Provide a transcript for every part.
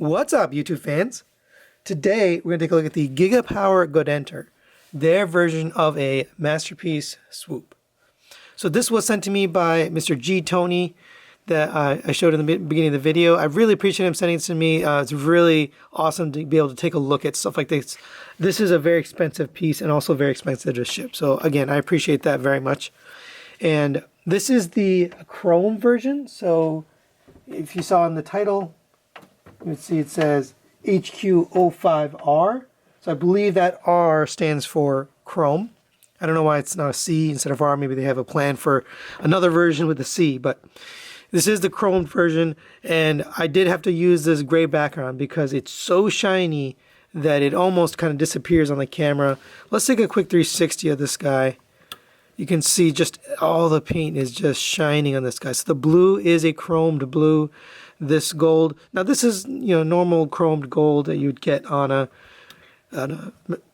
What's up, YouTube fans? Today, we're going to take a look at the Gigapower Gaudenter, their version of a masterpiece Swoop. So this was sent to me by Mr. G. Tony that I showed in the beginning of the video. I really appreciate him sending it to me. It's really awesome to be able to take a look at stuff like this. This is a very expensive piece and also very expensive to ship. So again, I appreciate that very much. And this is the chrome version. So if you saw in the title, you can see it says HQ-05R. So I believe that R stands for chrome. I don't know why it's not a C instead of R. Maybe they have a plan for another version with a C, but this is the chrome version, and I did have to use this gray background because it's so shiny that it almost kind of disappears on the camera. Let's take a quick 360 of this guy. You can see just all the paint is just shining on this guy. So the blue is a chromed blue. This gold, now this is normal chromed gold that you'd get on a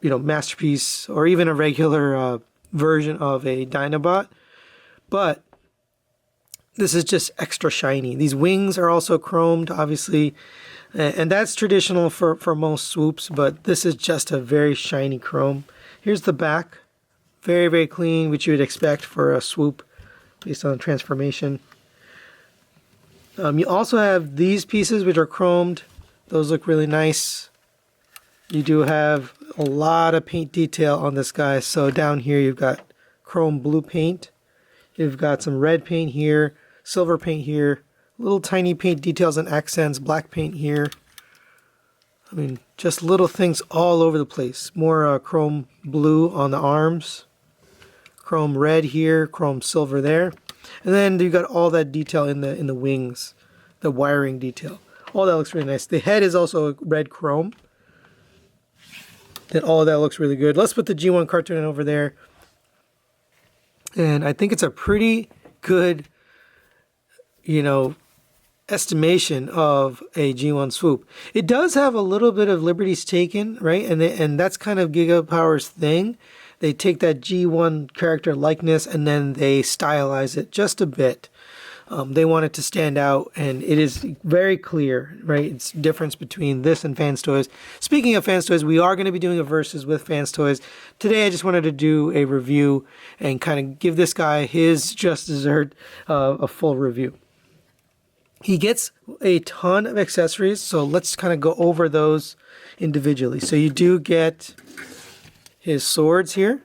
masterpiece or even a regular version of a Dinobot, but this is just extra shiny. These wings are also chromed, obviously, and that's traditional for most Swoops, but this is just a very shiny chrome. Here's the back, very, very clean, which you would expect for a Swoop based on the transformation. You also have these pieces which are chromed. Those look really nice. You do have a lot of paint detail on this guy. So down here you've got chrome blue paint. You've got some red paint here, silver paint here, little tiny paint details and accents, black paint here. I mean, just little things all over the place. More chrome blue on the arms, chrome red here, chrome silver there. And then you got all that detail in the wings, the wiring detail. All that looks really nice. The head is also red chrome. And all of that looks really good. Let's put the G1 cartoon over there. And I think it's a pretty good, estimation of a G1 Swoop. It does have a little bit of liberties taken, right? And that's kind of Gigapower's thing. They take that G1 character likeness and then they stylize it just a bit. They want it to stand out, and it is very clear, right? It's difference between this and Fans Toys. Speaking of Fans Toys, we are going to be doing a versus with Fans Toys. Today I just wanted to do a review and kind of give this guy his just deserved a full review. He gets a ton of accessories, so let's kind of go over those individually. So you do get his swords here,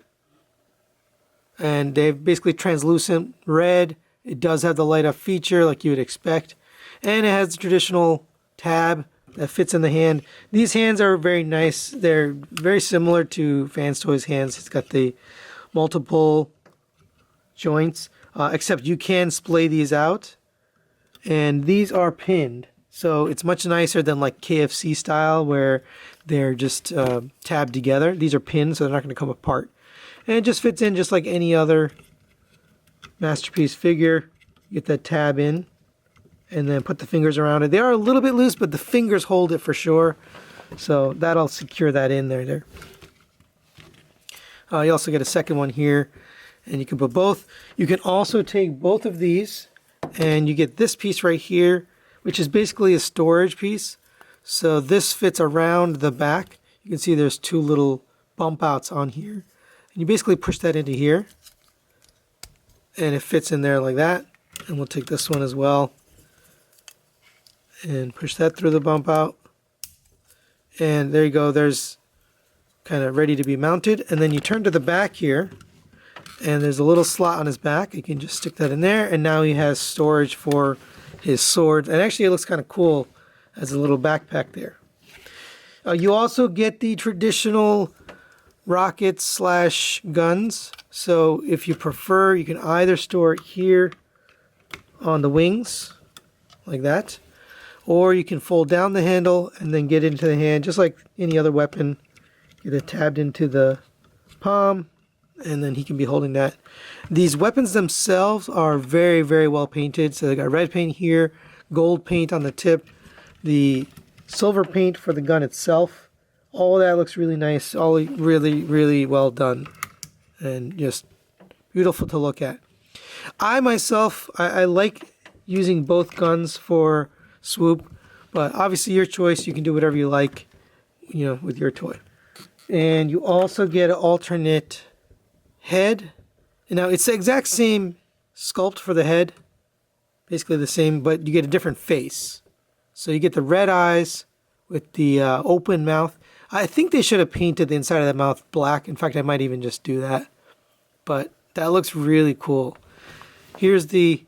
and they're basically translucent red. It does have the light up feature like you would expect, and it has the traditional tab that fits in the hand. These hands are very nice. They're very similar to Fans Toys hands. It's got the multiple joints, except you can splay these out, and these are pinned. So it's much nicer than like KFC style where they're just tabbed together. These are pinned, so they're not going to come apart. And it just fits in just like any other masterpiece figure. Get that tab in and then put the fingers around it. They are a little bit loose, but the fingers hold it for sure. So that'll secure that in there. You also get a second one here, and you can put both. You can also take both of these, and you get this piece right here, which is basically a storage piece. So this fits around the back. You can see there's two little bump outs on here. And you basically push that into here, and it fits in there like that. And we'll take this one as well and push that through the bump out. And there you go. There's kind of ready to be mounted. And then you turn to the back here, and there's a little slot on his back. You can just stick that in there, and now he has storage for his sword. And actually it looks kind of cool as a little backpack there. You also get the traditional rockets slash guns. So if you prefer, you can either store it here on the wings like that, or you can fold down the handle and then get into the hand just like any other weapon. Get it tabbed into the palm, and then he can be holding that. These weapons themselves are very, very well painted. So they got red paint here, gold paint on the tip, the silver paint for the gun itself. All that looks really nice, all really, really well done, and just beautiful to look at. I myself, I like using both guns for Swoop, But obviously your choice, you can do whatever you like, you know, with your toy. And you also get an alternate head. And now it's the exact same sculpt for the head, basically the same, but you get a different face. So you get the red eyes with the open mouth. I think they should have painted the inside of that mouth black. In fact, I might even just do that. But that looks really cool. Here's the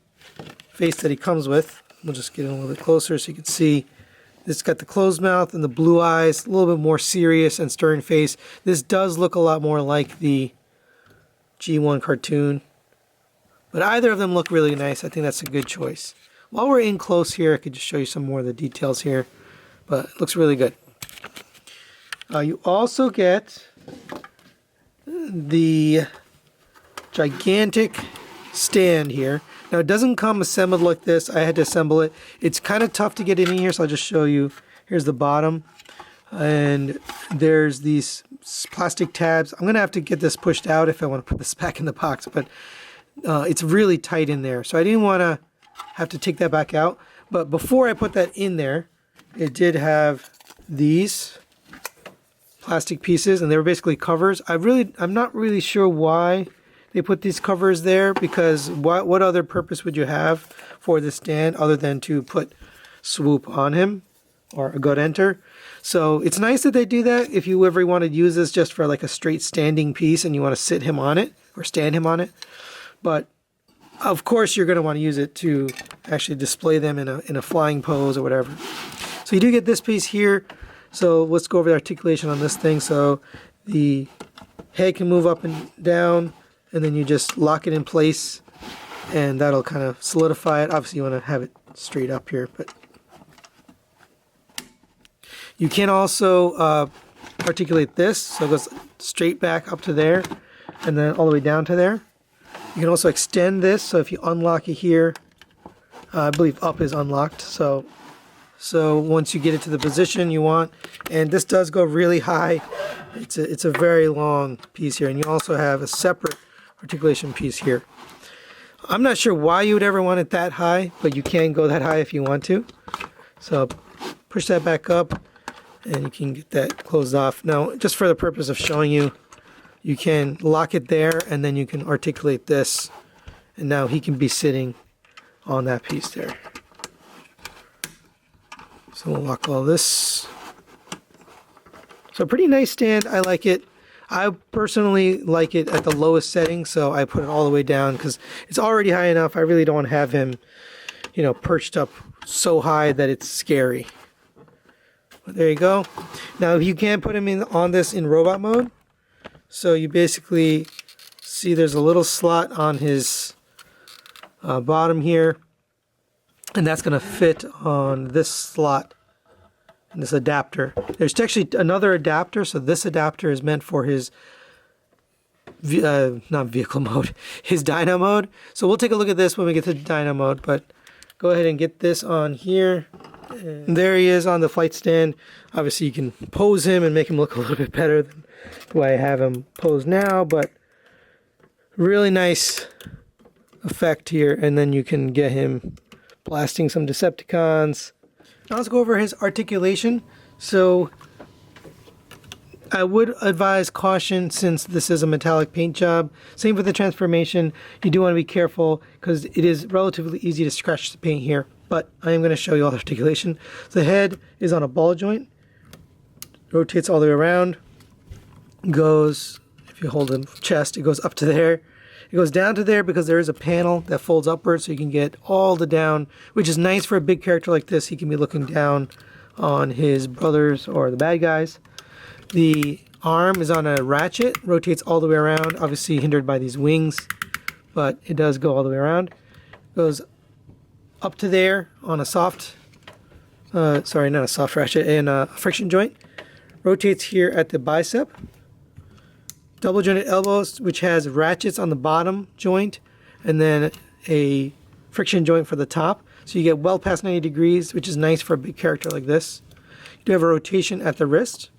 face that he comes with. We'll just get in a little bit closer so you can see. It's got the closed mouth and the blue eyes, a little bit more serious and stern face. This does look a lot more like the G1 cartoon. But either of them look really nice. I think that's a good choice. While we're in close here, I could just show you some more of the details here. But it looks really good. You also get the gigantic stand here. Now it doesn't come assembled like this. I had to assemble it. It's kind of tough to get it in here, so I'll just show you. Here's the bottom. And there's these plastic tabs. I'm going to have to get this pushed out if I want to put this back in the box, but it's really tight in there. So I didn't want to have to take that back out. But before I put that in there, it did have these plastic pieces, and they were basically covers. I'm not really sure why they put these covers there, because what other purpose would you have for this stand other than to put Swoop on him or a Gaudenter? So it's nice that they do that if you ever want to use this just for like a straight standing piece and you want to sit him on it or stand him on it. But of course you're going to want to use it to actually display them in a flying pose or whatever. So you do get this piece here. So let's go over the articulation on this thing. So the head can move up and down, and then you just lock it in place, and that'll kind of solidify it. Obviously you want to have it straight up here, but you can also articulate this, so it goes straight back up to there and then all the way down to there. You can also extend this, so if you unlock it here, I believe up is unlocked, so once you get it to the position you want, and this does go really high. It's a very long piece here, and you also have a separate articulation piece here. I'm not sure why you would ever want it that high, but you can go that high if you want to. So push that back up, and you can get that closed off. Now, just for the purpose of showing you, you can lock it there, and then you can articulate this, and now he can be sitting on that piece there. So we'll lock all this. So pretty nice stand. I like it. I personally like it at the lowest setting, so I put it all the way down because it's already high enough. I really don't want to have him, you know, perched up so high that it's scary. But there you go. Now you can put him on this in robot mode. So you basically see there's a little slot on his bottom here, and that's going to fit on this slot, this adapter. There's actually another adapter, so this adapter is meant for his not vehicle mode, his dyno mode. So we'll take a look at this when we get to dyno mode, but go ahead and get this on here. And there he is on the flight stand. Obviously you can pose him and make him look a little bit better than the way I have him posed now, but really nice effect here. And then you can get him blasting some Decepticons. Now let's go over his articulation. So I would advise caution since this is a metallic paint job. Same with the transformation. You do want to be careful because it is relatively easy to scratch the paint here. But I am going to show you all the articulation. The head is on a ball joint. Rotates all the way around. Goes, if you hold the chest, it goes up to there. It goes down to there because there is a panel that folds upwards so you can get all the down, which is nice for a big character like this. He can be looking down on his brothers or the bad guys. The arm is on a ratchet, rotates all the way around, obviously hindered by these wings, but it does go all the way around. Goes up to there on a soft, sorry, not a soft ratchet, and a friction joint. Rotates here at the bicep. Double jointed elbows, which has ratchets on the bottom joint, and then a friction joint for the top. So you get well past 90 degrees, which is nice for a big character like this. You do have a rotation at the wrist.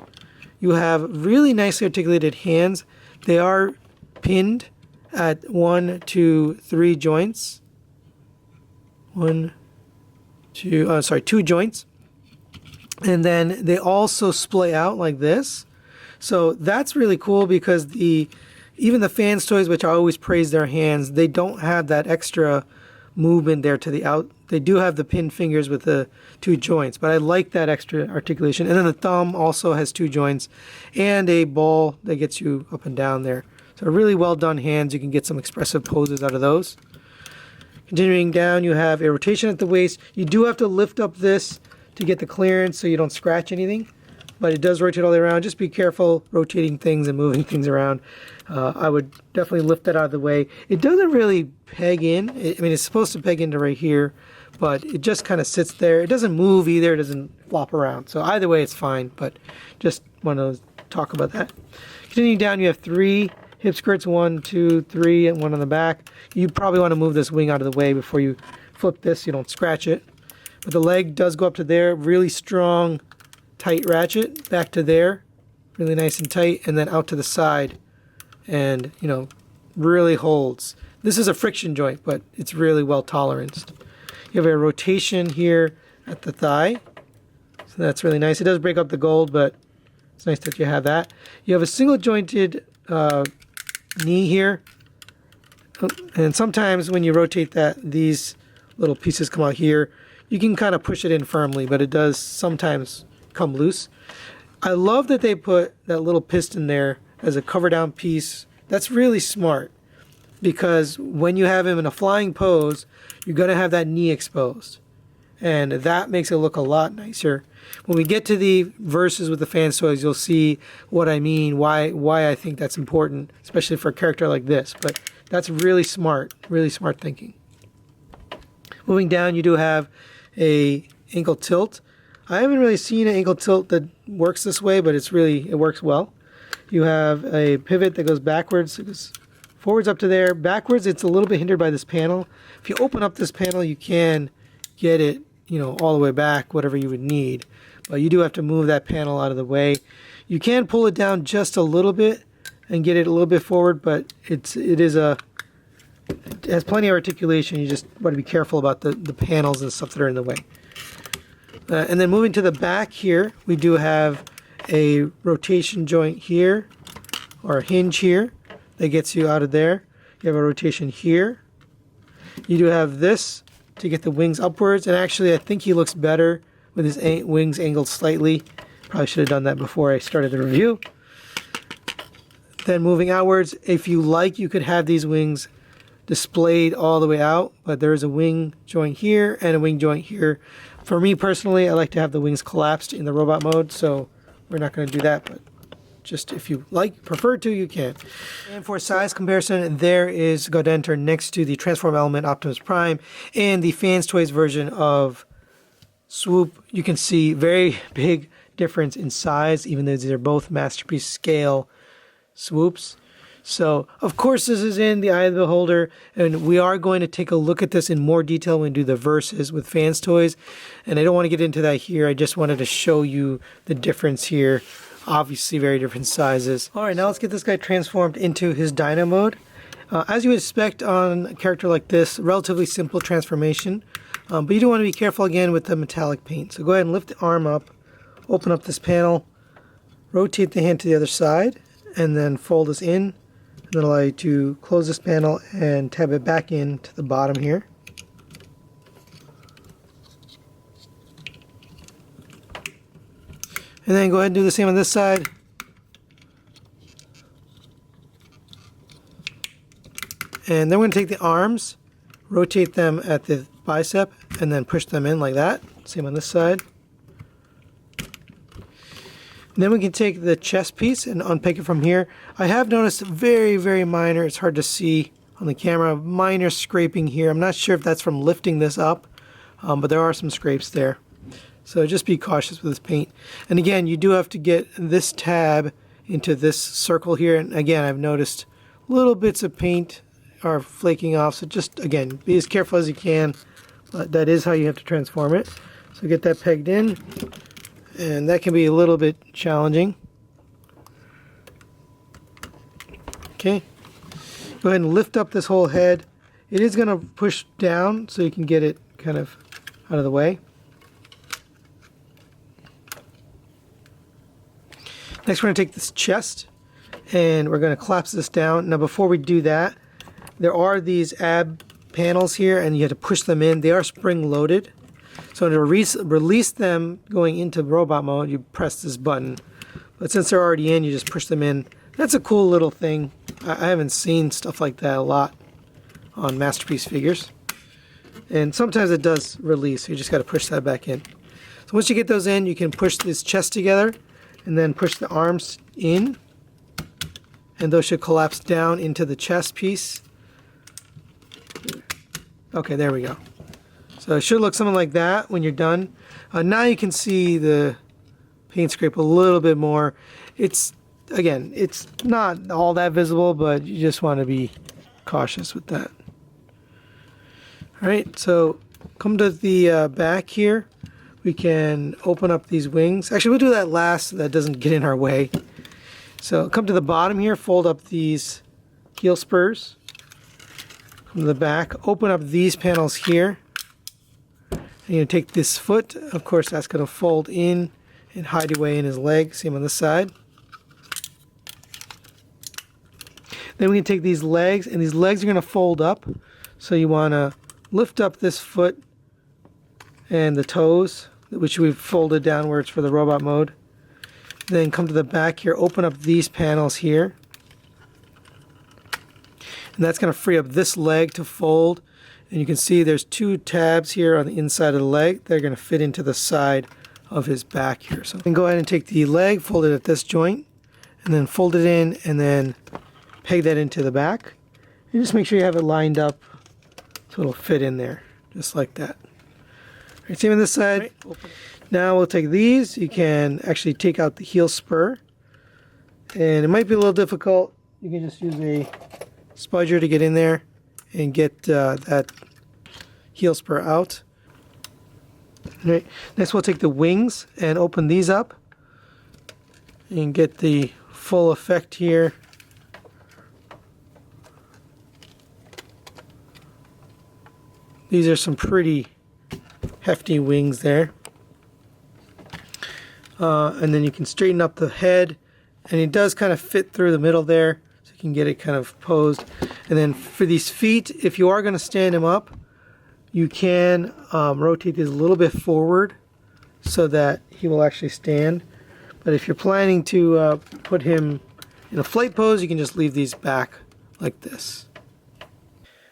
You have really nicely articulated hands. They are pinned at 1, 2, 3 joints. 2 joints. And then they also splay out like this. So that's really cool because even the fans toys, which I always praise their hands, they don't have that extra movement there to the out. They do have the pin fingers with the 2 joints, but I like that extra articulation. And then the thumb also has 2 joints and a ball that gets you up and down there. So really well done hands. You can get some expressive poses out of those. Continuing down, you have a rotation at the waist. You do have to lift up this to get the clearance so you don't scratch anything, but it does rotate all the way around. Just be careful rotating things and moving things around. I would definitely lift that out of the way. It doesn't really peg in. I mean, it's supposed to peg into right here, but it just kind of sits there. It doesn't move either. It doesn't flop around. So either way, it's fine, but just want to talk about that. Continuing down, you have 3 hip skirts, 1, 2, 3, and 1 on the back. You probably want to move this wing out of the way before you flip this so you don't scratch it. But the leg does go up to there, really strong, tight ratchet, back to there, really nice and tight, and then out to the side, and really holds. This is a friction joint, but it's really well toleranced. You have a rotation here at the thigh, so that's really nice. It does break up the gold, but it's nice that you have that. You have a single jointed knee here, and sometimes when you rotate that, these little pieces come out here. You can kind of push it in firmly, but it does sometimes come loose. I love that they put that little piston there as a cover down piece. That's really smart because when you have him in a flying pose, you're going to have that knee exposed. And that makes it look a lot nicer. When we get to the verses with the fans toys, you'll see what I mean, why I think that's important, especially for a character like this. But that's really smart thinking. Moving down, you do have a ankle tilt. I haven't really seen an ankle tilt that works this way, but it works well. You have a pivot that goes backwards. It goes forwards up to there. Backwards, it's a little bit hindered by this panel. If you open up this panel, you can get it, all the way back, whatever you would need. But you do have to move that panel out of the way. You can pull it down just a little bit and get it a little bit forward, but it has plenty of articulation. You just want to be careful about the panels and stuff that are in the way. And then moving to the back here, we do have a rotation joint here, or a hinge here, that gets you out of there. You have a rotation here. You do have this to get the wings upwards, and actually I think he looks better with his wings angled slightly. Probably should have done that before I started the review. Then moving outwards, if you like, you could have these wings displayed all the way out, but there is a wing joint here and a wing joint here. For me personally, I like to have the wings collapsed in the robot mode, so we're not going to do that, but just if you prefer to, you can. And for size comparison, there is Gaudenter next to the Transform Element Optimus Prime and the Fans Toys version of Swoop. You can see very big difference in size, even though these are both Masterpiece scale Swoops. So, of course, this is in the eye of the beholder, and we are going to take a look at this in more detail when we do the verses with Fans Toys. And I don't want to get into that here. I just wanted to show you the difference here. Obviously, very different sizes. All right, now let's get this guy transformed into his Dino mode. As you would expect on a character like this, relatively simple transformation. But you do want to be careful again with the metallic paint. So go ahead and lift the arm up, open up this panel, rotate the hand to the other side, and then fold this in. And then allow you to close this panel and tab it back in to the bottom here. And then go ahead and do the same on this side. And then we're going to take the arms, rotate them at the bicep, and then push them in like that. Same on this side. And then we can take the chest piece and unpick it from here. I have noticed very, very minor, it's hard to see on the camera, minor scraping here. I'm not sure if that's from lifting this up, but there are some scrapes there. So just be cautious with this paint. And again, you do have to get this tab into this circle here. And again, I've noticed little bits of paint are flaking off. So just, again, be as careful as you can. But that is how you have to transform it. So get that pegged in. And that can be a little bit challenging. Okay. Go ahead and lift up this whole head. It is going to push down so you can get it kind of out of the way. Next we're going to take this chest and we're going to collapse this down. Now before we do that, there are these ab panels here and you have to push them in. They are spring loaded. So to release them going into robot mode, you press this button. But since they're already in, you just push them in. That's a cool little thing. I haven't seen stuff like that a lot on Masterpiece figures. And sometimes it does release, so you just got to push that back in. So once you get those in, you can push this chest together and then push the arms in. And those should collapse down into the chest piece. Okay, there we go. So it should look something like that when you're done. Now you can see the paint scrape a little bit more. It's not all that visible, but you just want to be cautious with that. Alright, so come to the back here. We can open up these wings. Actually, we'll do that last so that doesn't get in our way. So come to the bottom here, fold up these heel spurs. Come to the back, open up these panels here. And you take this foot, of course that's going to fold in and hide away in his leg. Same on this side. Then we can take these legs, and these legs are going to fold up. So you want to lift up this foot and the toes, which we've folded downwards for the robot mode. Then come to the back here, open up these panels here. And that's going to free up this leg to fold. And you can see there's two tabs here on the inside of the leg. They're going to fit into the side of his back here. So you can go ahead and take the leg, fold it at this joint, and then fold it in, and then peg that into the back. And just make sure you have it lined up so it'll fit in there, just like that. All right, same on this side. Right. Now we'll take these. You can actually take out the heel spur. And it might be a little difficult. You can just use a spudger to get in there and get that heel spur out. All right. Next we'll take the wings and open these up and get the full effect here. These are some pretty hefty wings there. And then you can straighten up the head, and it does kind of fit through the middle there, so you can get it kind of posed. And then for these feet, if you are going to stand him up, you can rotate these a little bit forward so that he will actually stand. But if you're planning to put him in a flight pose, you can just leave these back like this.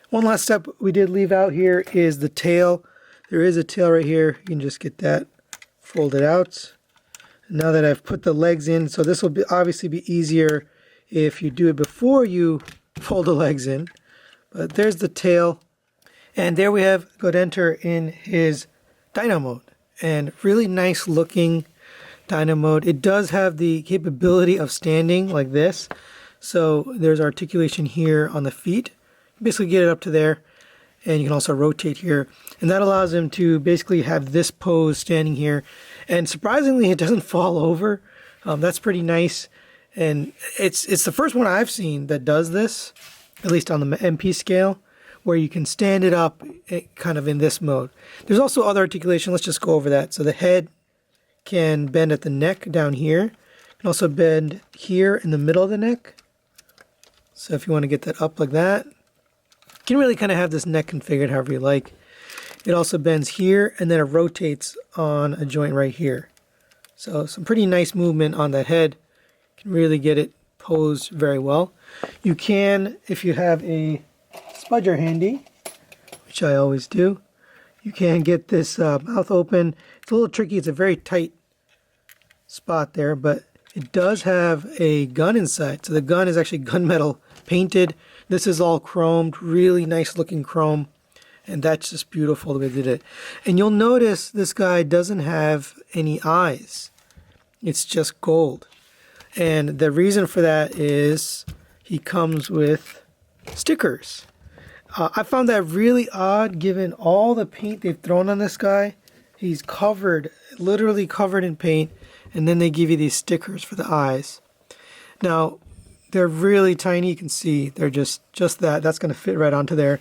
One last step we did leave out here is the tail. There is a tail right here. You can just get that folded out. Now that I've put the legs in, so this will obviously be easier if you do it before you fold the legs in. But there's the tail. And there we have Gaudenter in his Dino mode. And really nice looking Dino mode. It does have the capability of standing like this. So there's articulation here on the feet. Basically get it up to there, and you can also rotate here, and that allows him to basically have this pose standing here, and surprisingly it doesn't fall over. That's pretty nice, and it's the first one I've seen that does this, at least on the MP scale, where you can stand it up kind of in this mode. There's also other articulation. Let's just go over that. So the head can bend at the neck down here. It can also bend here in the middle of the neck. So if you want to get that up like that, you can really kind of have this neck configured however you like. It also bends here, and then it rotates on a joint right here. So some pretty nice movement on that head. You can really get it posed very well. You can, if you have a spudger handy, which I always do, you can get this mouth open. It's a little tricky. It's a very tight spot there, but it does have a gun inside. So the gun is actually gunmetal painted. This is all chromed, really nice looking chrome, and that's just beautiful the way they did it. And you'll notice this guy doesn't have any eyes. It's just gold. And the reason for that is he comes with stickers. I found that really odd given all the paint they've thrown on this guy. He's covered, literally covered in paint, and then they give you these stickers for the eyes. Now, they're really tiny. You can see they're just that. That's going to fit right onto there.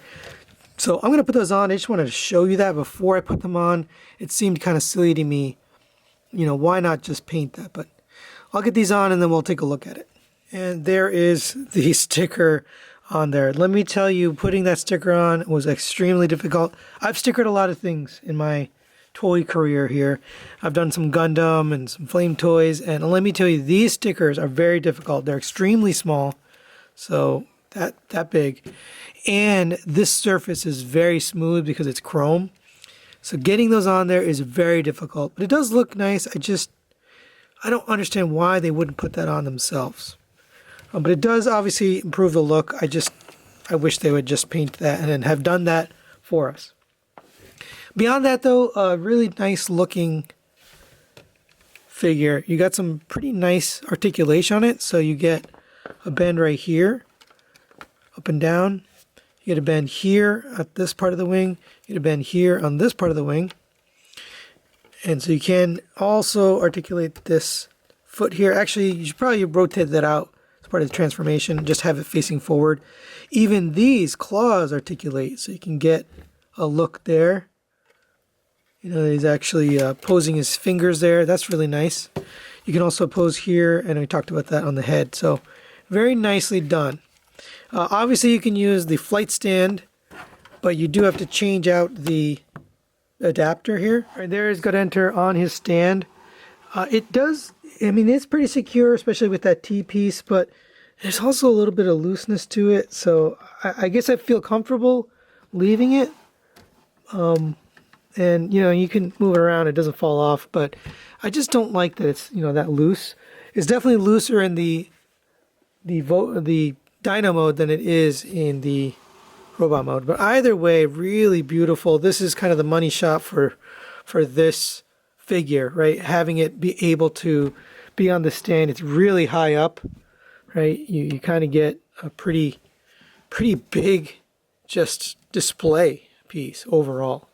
So I'm going to put those on. I just wanted to show you that before I put them on. It seemed kind of silly to me. You know, why not just paint that? But I'll get these on and then we'll take a look at it. And there is the sticker on there. Let me tell you, putting that sticker on was extremely difficult. I've stickered a lot of things in my toy career here. I've done some Gundam and some Flame toys, and let me tell you, these stickers are very difficult. They're extremely small, so that big. And this surface is very smooth because it's chrome. So getting those on there is very difficult, but it does look nice. I don't understand why they wouldn't put that on themselves. But it does obviously improve the look. I wish they would just paint that and then have done that for us. Beyond that though, a really nice looking figure. You got some pretty nice articulation on it. So you get a bend right here, up and down. You get a bend here at this part of the wing. You get a bend here on this part of the wing. And so you can also articulate this foot here. Actually, you should probably rotate that out as part of the transformation. Just have it facing forward. Even these claws articulate, so you can get a look there. You know, he's actually posing his fingers there. That's really nice. You can also pose here, and we talked about that on the head. So very nicely done. Obviously, you can use the flight stand, but you do have to change out the adapter here. All right, there is Gaudenter on his stand. It's pretty secure, especially with that T-piece, but there's also a little bit of looseness to it. So I guess I feel comfortable leaving it. And, you can move it around. It doesn't fall off, but I just don't like that it's, that loose. It's definitely looser in the dyno mode than it is in the robot mode. But either way, really beautiful. This is kind of the money shot for this figure, right? Having it be able to be on the stand. It's really high up, right? You kind of get a pretty big just display piece overall.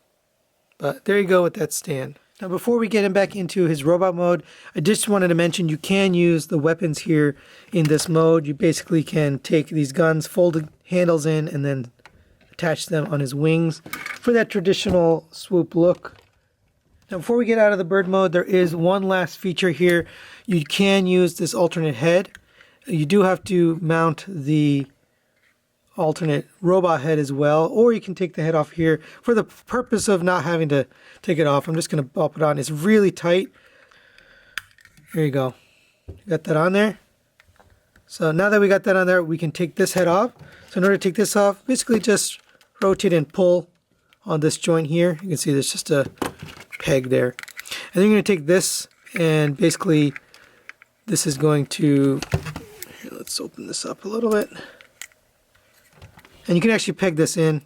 But there you go with that stand. Now before we get him back into his robot mode, I just wanted to mention you can use the weapons here in this mode. You basically can take these guns, fold the handles in, and then attach them on his wings for that traditional swoop look. Now before we get out of the bird mode, there is one last feature here. You can use this alternate head. You do have to mount the alternate robot head as well, or you can take the head off here for the purpose of not having to take it off. I'm just going to pop it on. It's really tight. Here you go. Got that on there. So now that we got that on there, we can take this head off. So in order to take this off, basically just rotate and pull on this joint here. You can see there's just a peg there. And then you're going to take this, and basically this is going to, here, let's open this up a little bit. And you can actually peg this in.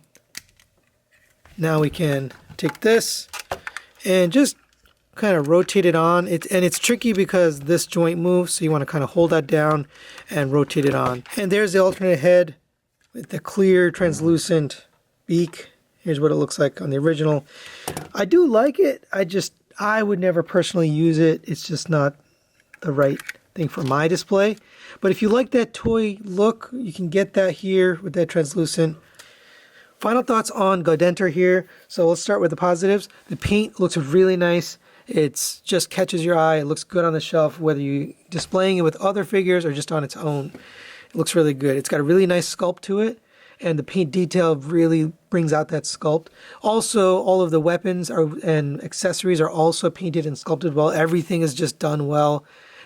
Now we can take this and just kind of rotate it on. It's tricky because this joint moves, so you want to kind of hold that down and rotate it on. And there's the alternate head with the clear, translucent beak. Here's what it looks like on the original. I do like it. I would never personally use it. It's just not the right thing for my display. But if you like that toy look, you can get that here with that translucent. Final thoughts on Gaudenter here. So let's start with the positives. The paint looks really nice. It just catches your eye. It looks good on the shelf, whether you're displaying it with other figures or just on its own. It looks really good. It's got a really nice sculpt to it, and the paint detail really brings out that sculpt. Also, all of the weapons and accessories are also painted and sculpted well. Everything is just done well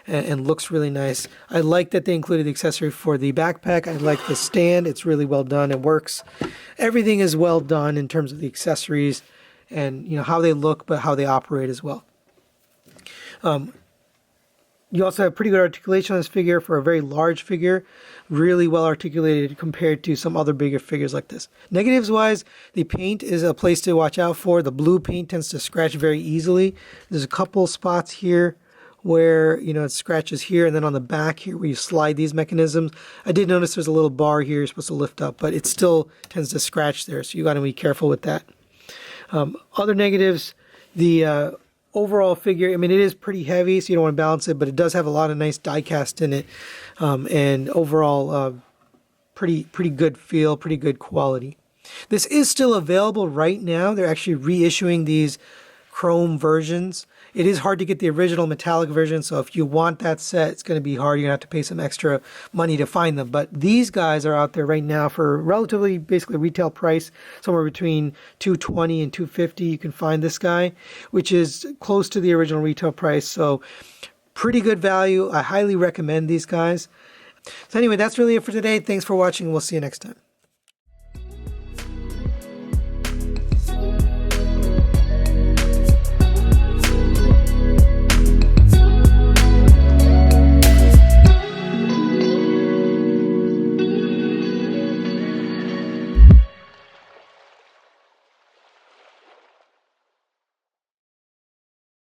and looks really nice. I like that they included the accessory for the backpack. I like the stand. It's really well done. It works. Everything is well done in terms of the accessories and how they look, but how they operate as well. You also have pretty good articulation on this figure for a very large figure. Really well articulated compared to some other bigger figures like this. Negatives wise, the paint is a place to watch out for. The blue paint tends to scratch very easily. There's a couple spots here where it scratches here, and then on the back here where you slide these mechanisms. I did notice there's a little bar here you're supposed to lift up, but it still tends to scratch there, so you got to be careful with that. Other negatives, the overall figure, it is pretty heavy, so you don't want to balance it, but it does have a lot of nice die cast in it, and overall pretty good feel, pretty good quality. This is still available right now. They're actually reissuing these chrome versions. It is hard to get the original metallic version, so if you want that set, it's going to be hard. You're going to have to pay some extra money to find them. But these guys are out there right now for relatively, basically retail price, somewhere between $220 and $250. You can find this guy, which is close to the original retail price. So pretty good value. I highly recommend these guys. So anyway, that's really it for today. Thanks for watching. We'll see you next time.